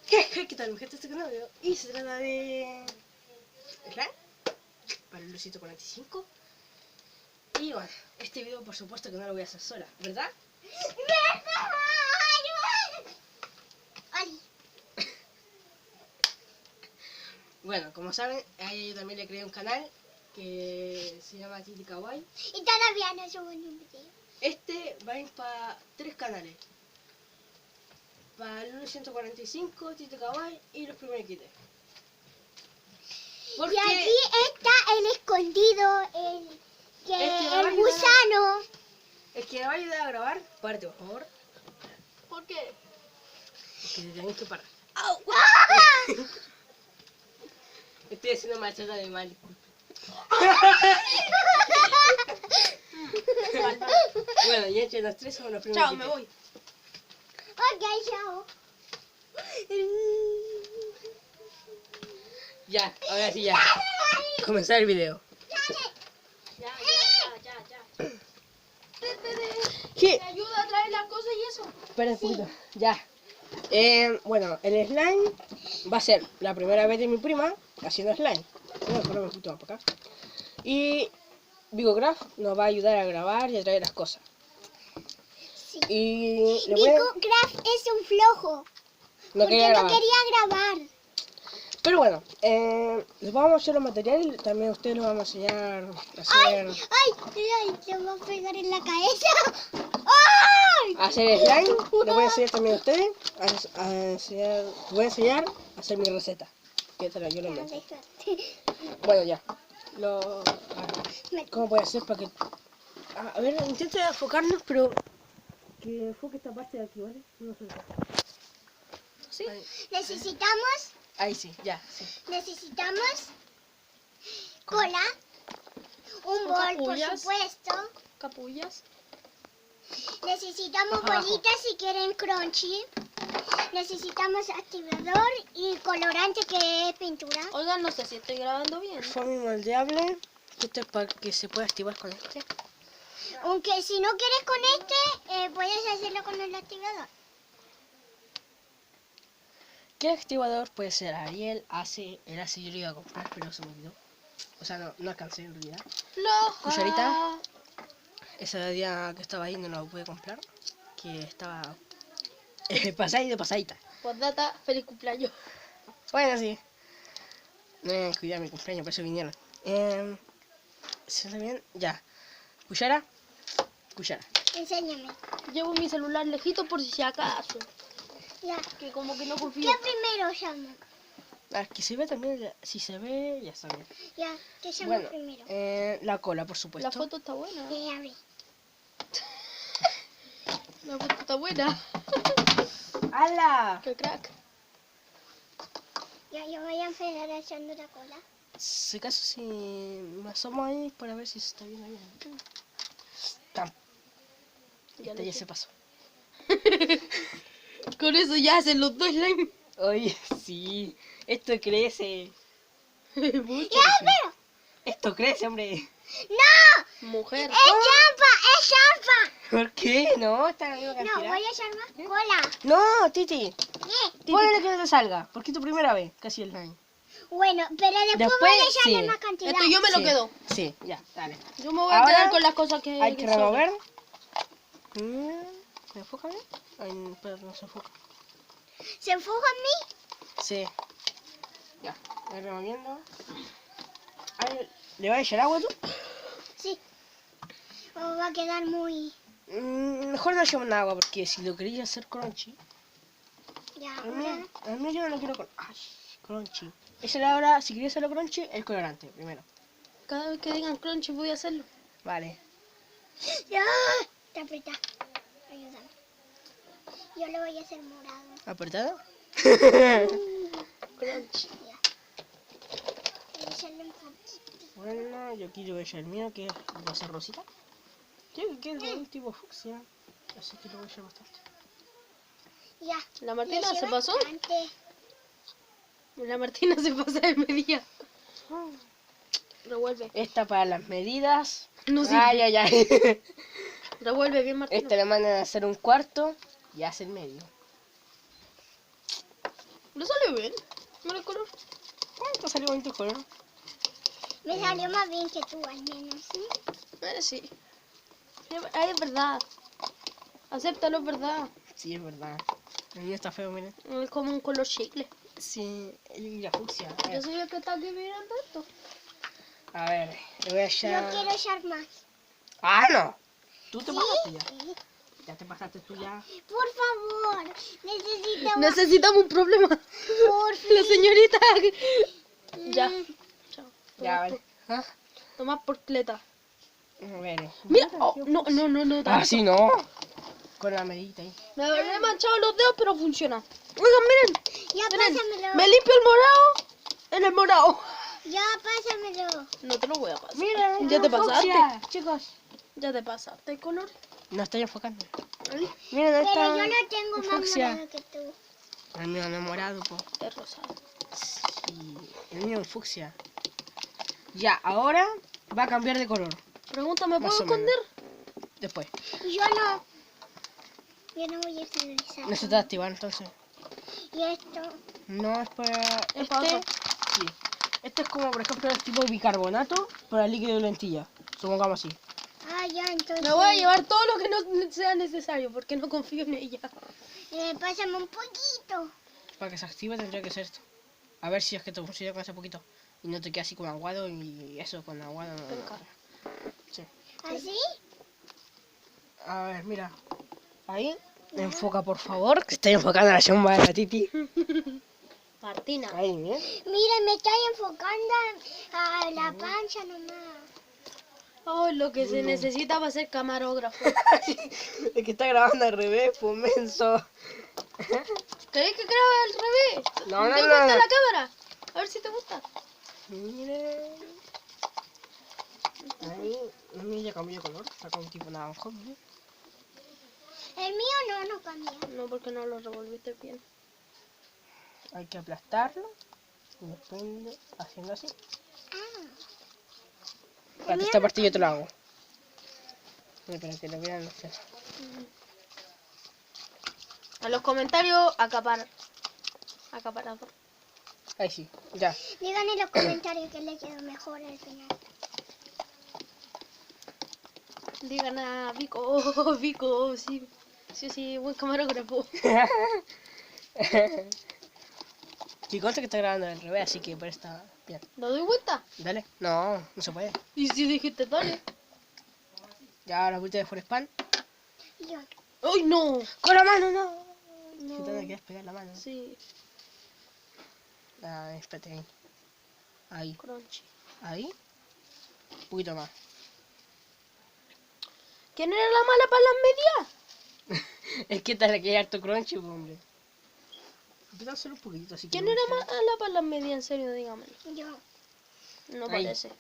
¿Qué tal, mi gente? Este canal y se trata de slime para el Lucito 45. Y bueno, este video por supuesto que no lo voy a hacer sola, ¿verdad? Bueno, como saben, a ella yo también le creé un canal que se llama Titi Kawaii. Y todavía no subo ni un video. Este va a ir para 3 canales. Para el 145, Titi Kawaii y los primeros quites. Y aquí está el escondido, el gusano. El que me va a ayudar a grabar, párate por favor. ¿Por qué? Porque te tenés que parar. ¡Au! Estoy haciendo machata de mal. Bueno, y entre los 3 somos los primeros. Chao, me voy. Ok, chao. Ya, ahora sí ya. Comenzar el video. Ya. ¿Qué? Me ayuda a traer las cosas y eso. Espera un poquito. Ya. Bueno, el slime va a ser la primera vez de mi prima haciendo slime. Voy a ponerme un poquito más para acá. Y Vigocraft nos va a ayudar a grabar y a traer las cosas. Sí. Y le voy a... Vigocraft es un flojo. No porque quería no grabar. quería grabar. Pero bueno, les vamos a mostrar los materiales. También a ustedes les vamos a enseñar a hacer, ¡Ay! Se va a pegar en la cabeza. ¡Ay! a hacer slime. Les voy a enseñar también a ustedes les voy a enseñar a hacer mi receta. Que esta yo lo inventé. Bueno, ya. ¿Cómo puede hacer para que... A ver, intenta enfocarnos, pero que enfoque esta parte de aquí, ¿vale? No sé. ¿Sí? Necesitamos Ahí sí, ya, sí. cola, un bol, por capullas. supuesto. Capullas. Necesitamos Abajo. bolitas si quieren crunchy. Necesitamos activador y colorante que es pintura. Oigan, no sé si estoy grabando bien. Foamy moldeable. Esto es para que se pueda activar con este. Aunque si no quieres con este, puedes hacerlo con el activador. ¿Qué activador puede ser? Ariel, AC, el AC yo lo iba a comprar, pero se me olvidó. O sea, no alcancé en realidad. Floja. Cucharita. Ese día que estaba ahí no lo pude comprar. Que estaba pasadita de pasadita. Postdata, feliz cumpleaños. Bueno, sí. No voy a cuidar mi cumpleaños, por eso vinieron. ¿Se está bien? Ya. Cuchara. Cuchara. Enséñame. Llevo mi celular lejito por si acaso. Ya. Que como que no confío. ¿Qué primero llamo? A ver, que se ve también. Si se ve, ya está bien. Ya, ¿qué llamo Bueno, primero? la cola, por supuesto. La foto está buena. A ver. La foto está buena. ¡Hala! Qué crack. Ya, yo voy a empezar echando la cola. Si acaso si me asomo ahí para ver si se está bien ahí. Tam. Ya Este lo ya sé. se pasó. Con eso ya hacen los dos slime. Oye, sí. Esto crece. Mucho. ¡Ya, espera! Esto crece, hombre. ¡No! Mujer. ¡Es champa! ¿Por qué? No, está en la misma No, cantidad. voy a echar más cola. No, Titi. ¿Qué? Ponle que no te salga. Porque es tu primera vez casi el slime. Bueno, pero después Después, voy a echarle sí. más cantidad. Esto yo me lo Sí. quedo. Sí, ya, dale. Yo me voy a Ahora quedar con las cosas que Hay que sobran. remover. ¿Me enfoca bien? Ay, pero no se enfoca. ¿Se enfoca en mí? Sí. Ya, voy removiendo. Ay, ¿le vas a echar agua tú? Sí. O va a quedar muy... Mejor no echemos agua porque si lo queréis hacer crunchy. Ya, A ahora... mí yo no lo quiero con... Ay, crunchy. Esa es la hora, si queréis hacerlo crunchy, el colorante primero. Cada vez que digan crunchy voy a hacerlo. Vale. ¡Ya! Te aprieta. Ayúdame. Yo lo voy a hacer morado. ¿Apretado? Crunchy. Ya. Voy a echarle un poquito. Bueno, yo aquí voy a echar el mío que va a ser rosita. Que es de un tipo fucsia. Así que lo voy a echar bastante. Ya. ¿La Martina Le eché se pasó? bastante. La Martina se pasa de medida. Revuelve. Esta para las medidas. No sirve. Ay, ay, ay. Revuelve bien, Martina. Esta le mandan a hacer un cuarto y hace el medio. No salió bien. Mira el color. ¿Cuánto salió bonito el color? Me salió más bien que tú, al menos, ¿sí? Sí. Ay, es verdad. Acéptalo, es verdad. Sí, es verdad. El mío está feo, miren. Es como un color chicle. Sí, y la fucsia. A Yo ver, soy el que está aquí mirando esto. a ver, le voy a No echar... quiero echar más. ¡Ah, no! Tú te ¿Sí? pasaste ya. Ya te pasaste tú ya. Por favor, necesito más. Necesitamos un problema. Por La señorita. Ya. Mm, Chao. Ya, vale. ¿Ah? Tomás porcleta. A ver. Mira. Oh, no, no, no, no. Ah, tanto. sí, no. Con la medita ahí. Me he manchado los dedos, pero funciona. Oigan, miren. Ya Miren. pásamelo. Me limpio el morado en el morado. Ya pásamelo. No te lo voy a pasar. Mira, Ya te pasaste. chicos. Ya te pasaste el color. No estoy enfocando. ¿Vale? Miren, ahí Pero está. yo no tengo más fucsia. morado que tú. El mío enamorado, po. Es rosado. Sí, el mío es fucsia. Ya, ahora va a cambiar de color. Pregúntame, Más ¿puedo o menos. esconder? Después. Yo no. Yo no voy a finalizar. No se te va a activar entonces. Y esto. No es para. Es para otro. Sí. Este es como, por ejemplo, el tipo de bicarbonato para líquido de lentilla. Supongamos así. Ah, ya, entonces. Me voy a llevar todo lo que no sea necesario porque no confío en ella. Pásame un poquito. Para que se active tendría que ser esto. A ver si es que te funciona con ese poquito. Y no te queda así con aguado y eso, con aguado. No, Venga. Sí. ¿Así? A ver, mira. Ahí. Enfoca, por favor. Que estoy enfocando la sombra de la Titi. Martina. Ahí, mira. Mira, me está enfocando a la pancha nomás. Oh, lo que se necesita para ser camarógrafo. Es que está grabando al revés, pues menso. ¿Querés que grabe al revés? No, no, ¿Te no, gusta no. la cámara? A ver si te gusta. Mire. Ahí. Mira, ya cambió de color. Está como tipo naranjo, mire. El mío no cambia. No, porque no lo revolviste bien. Hay que aplastarlo. Y después haciendo así. Ah. Espérate, esta parte yo te la hago. Mira, para que lo vean ustedes. A los comentarios, acaparador. Ahí sí, ya. Digan en los comentarios que le quedó mejor al final. Digan a Vico, oh, Vico, sí, sí, buen camarógrafo. Y consta que está grabando al revés, así que por está bien. ¿Lo doy vuelta? Dale. No, no se puede. Y si dijiste dale. Ya la vuelta de Forespan. Yo. ¡Ay, no! ¡Con la mano, no! No. Si te quieres pegar la mano. Sí, Ah, espérate ahí. Ahí. crunchy. Ahí. Un poquito más. ¿Quién era la mala para las medias? Es que te requiere harto crunchy, pues, hombre. Empieza a hacer un poquitito así. ¿Quién era mala para las medias? En serio, dígamelo. Yo. No Ahí. parece.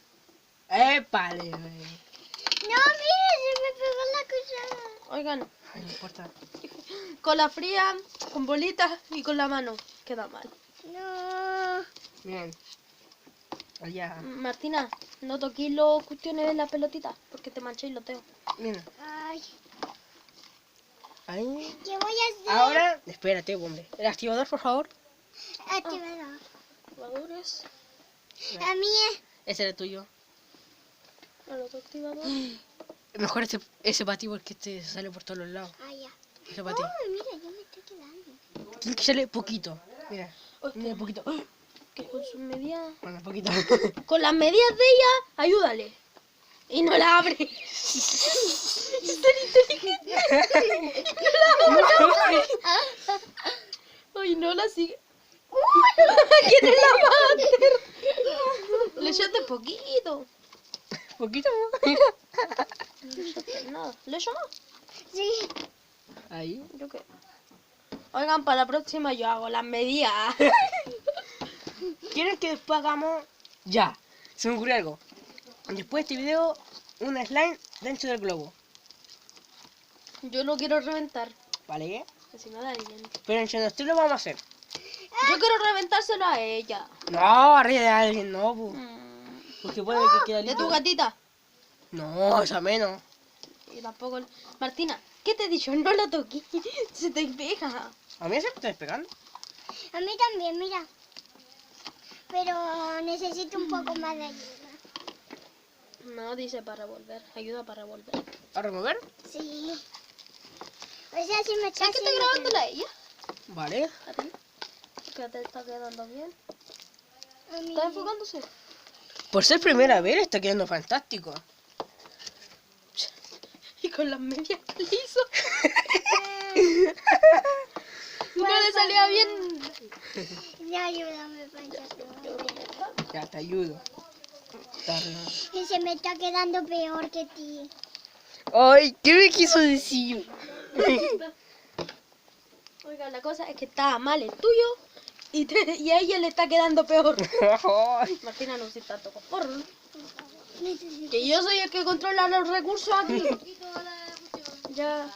¡Épale! No, mira, se me pegó la cuchara. Oigan, Ay, no importa. con la fría, con bolitas y con la mano. Queda mal. No. Bien. Allá. Martina, no toquís los cuestiones de la pelotita porque te manché y lo tengo. Mira. Ay, Ahí. ¿qué voy a hacer? Ahora, espérate, hombre. El activador, por favor. Activador. Activadores. A mí es. Ese era tuyo. Al otro activador. Mejor ese para ti porque este sale por todos los lados. Ah, ya. Ese para ti. Oh, mira, yo me estoy quedando. Tiene que sale poquito. Mira. Uy, Mira, poquito. que con sus medidas. Bueno, poquito. Con las medidas de ella, ayúdale. Y no la abre. Ser inteligente. Ay, no la sigue. ¿Quién es la madre? Le echaste poquito. Poquito. No le echaste nada. ¿Le echo más? Sí. Ahí. ¿Yo qué? Oigan, para la próxima yo hago las medidas. ¿Quieren que después hagamos? Ya. Se me ocurrió algo. Después de este video, una slime dentro del globo. Yo lo quiero reventar. ¿Vale? Que si no da alguien. Pero entre nosotros lo vamos a hacer. Yo quiero reventárselo a ella. No, arriba de alguien, no, po. Mm. Porque puede que quede De tu líquido. gatita. No, esa menos. Y tampoco. Martina, ¿qué te he dicho? No la toqué. Se te pega. A mí se me está despegando. A mí también, mira. Pero necesito un poco más de ayuda. No, dice para revolver. Ayuda para revolver. ¿A remover? Sí. O sea, si me está ¿Sabes que está haciendo grabándola a ella? Vale. ¿A ti? Que te está quedando bien. a mí. ¿Está enfocándose? Por ser primera vez está quedando fantástico. Y con las medias que le hizo. No le salía bien. Ya ayúdame, Pancho. Ya te ayudo. Está re- Y se me está quedando peor que ti. Ay, ¿qué me quiso decir? Oiga, la cosa es que estaba mal el tuyo y a ella le está quedando peor. Martina no se está tocando porro, ¿no? Necesito. Que yo soy el que controla los recursos aquí. Ya.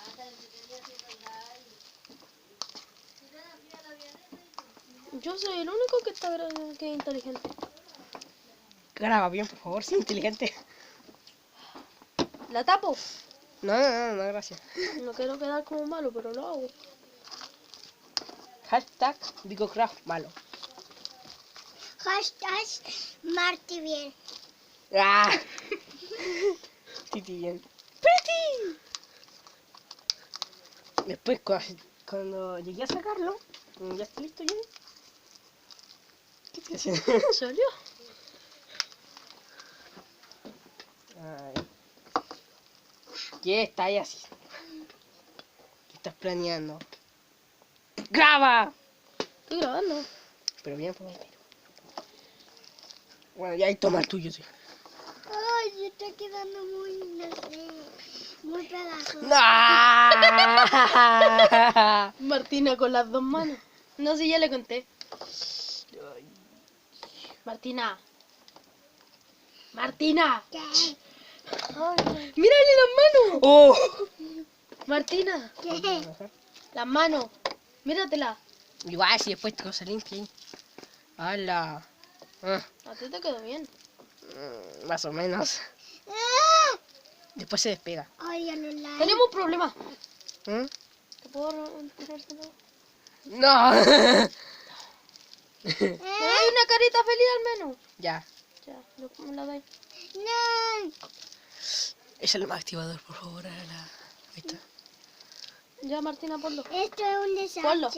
Yo soy el único que está que es inteligente. Graba bien, por favor, sí, inteligente. ¿La tapo? No, gracias. No quiero quedar como malo, pero lo hago. Hashtag VigoCraft malo. Hashtag Marty bien. ¡Ah! Titi bien. ¡Pretty! Después, cuando llegué a sacarlo, ya está listo ya. ¿Qué estoy haciendo? ¿Salió? Ay. ¿Qué está ahí así? ¿Qué estás planeando? ¡Graba! Estoy grabando. Pero bien, pues. Bueno, ya ahí toma el tuyo, sí. Ay, se está quedando muy, no sé, muy pegajoso. ¡No! Martina con las dos manos. No sé, ya le conté. Martina. Martina. ¿Qué? Mírale las manos. ¡Oh! Martina. ¿Qué? Las manos. Míratela. Igual, si después te cosa limpia ahí. ¡Hala! Ah, A ti te quedó bien. más o menos. ¡Ah! Después se despega. Ay, a los likes. Tenemos un problema. ¿Mm? ¿Te puedo tirárselo? ¡No! ¿Me doy una carita feliz al menos? Ya. Ya, me la doy. No. Échale más activador, por favor. Ahí está. Ya, Martina, ponlo. Esto es un desastre. Ponlo.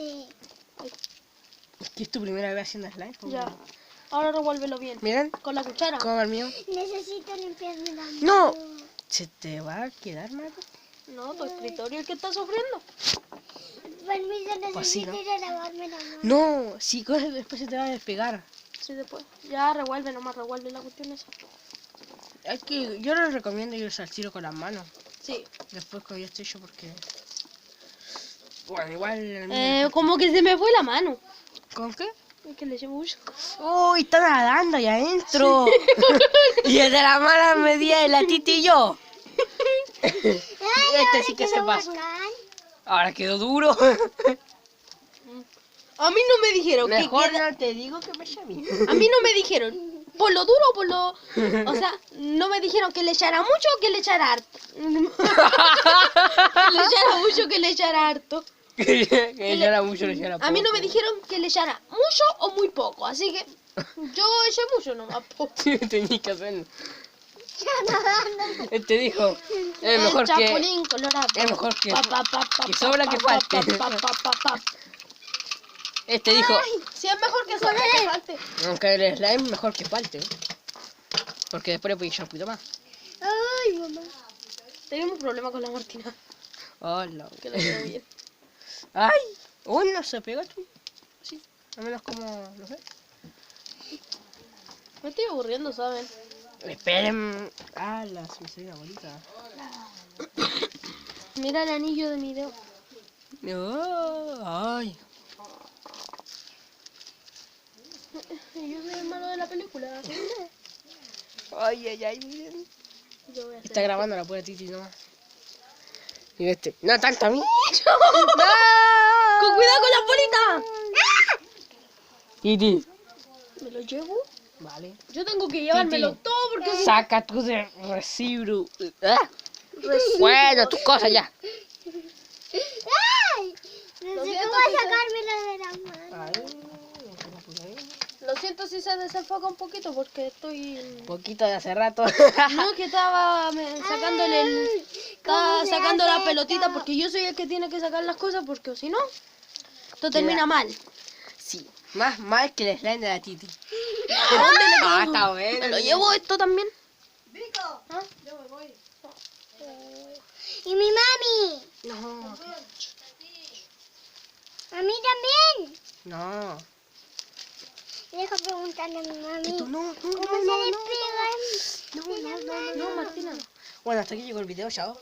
¿Qué es tu primera vez haciendo slime? Ya. Ahora revuélvelo bien. Miren, Con la cuchara. como el mío. Necesito limpiarme la mano. No. ¿Se te va a quedar mal? No, tu escritorio es el que está sufriendo. Permiso, Pues sí, necesito ¿no? ir a lavarme la mano. No, si coges después se te va a despegar. Sí, después. Ya, revuelve nomás, revuelve la cuestión esa. Yo les recomiendo ir al tiro con las manos. Sí. Después cuando ya esté hecho porque... Bueno, igual... el mío- Como que se me fue la mano. ¿Con qué? Es que le eché mucho. ¡Uy! Está nadando ahí adentro. Y el de la mala medida de la Titi y yo. Este sí que se Quedó pasa. bacán. Ahora quedó duro. A mí no me dijeron que Mejor queda- no te digo que me llame. A mí no me dijeron por lo duro o por lo... O sea, no me dijeron que le echara mucho o que le echara harto. Que le echara mucho o que le echara harto. Que ya era mucho, ya era poco. A mí no me dijeron que le echara mucho o muy poco. Así que yo eché mucho nomás. po. Tenías que hacerlo. Ya nadando. Él te dijo, es El mejor que... chapulín colorado. es mejor que- Pa, pa, pa, pa, que pa, sobra pa, que pa, falte. pa, pa, pa, pa. Él te dijo, Sí, es mejor que sobra que falte. aunque el slime mejor que falte. Porque después le puedes echar un poquito más. Ay, mamá. Tenemos un problema con la Martina. Hola. Que le quedó bien. Ay, uy, no se pega tú. Sí, al menos como, no sé. Me estoy aburriendo, ¿saben? Esperen. Ah, se me salió una bolita. Mira el anillo de mi dedo. Ay. Yo soy el malo de la película. Ay, miren. Yo voy a hacer... Está grabando la pura Titi nomás. Y este, no tanto a mí. ¡Con cuidado con la bolita! Titi. ¿Me lo llevo? Vale. Yo tengo que llevármelo Titi. todo porque... Saca tu de recibo. Bueno, tus cosas ya. Ay, no Lo sé siento, cómo tita. sacármela de la mano. Ay. siento si se desenfoca un poquito porque estoy... Poquito de hace rato. No, que estaba sacándole estaba ¿Cómo se sacando hace la pelotita esto? porque yo soy el que tiene que sacar las cosas porque si no, esto termina mal. Sí, más mal que el slime de la Titi. ¿A dónde le Ah, pongo? está bueno. ¿Me lo llevo esto también? Y mi mami. No, A mí también. no. Deja preguntarle a mi mami. Que tú no, ¿Cómo no, se no, le no. pega? No, Martina. Bueno, hasta aquí llegó el video, chao.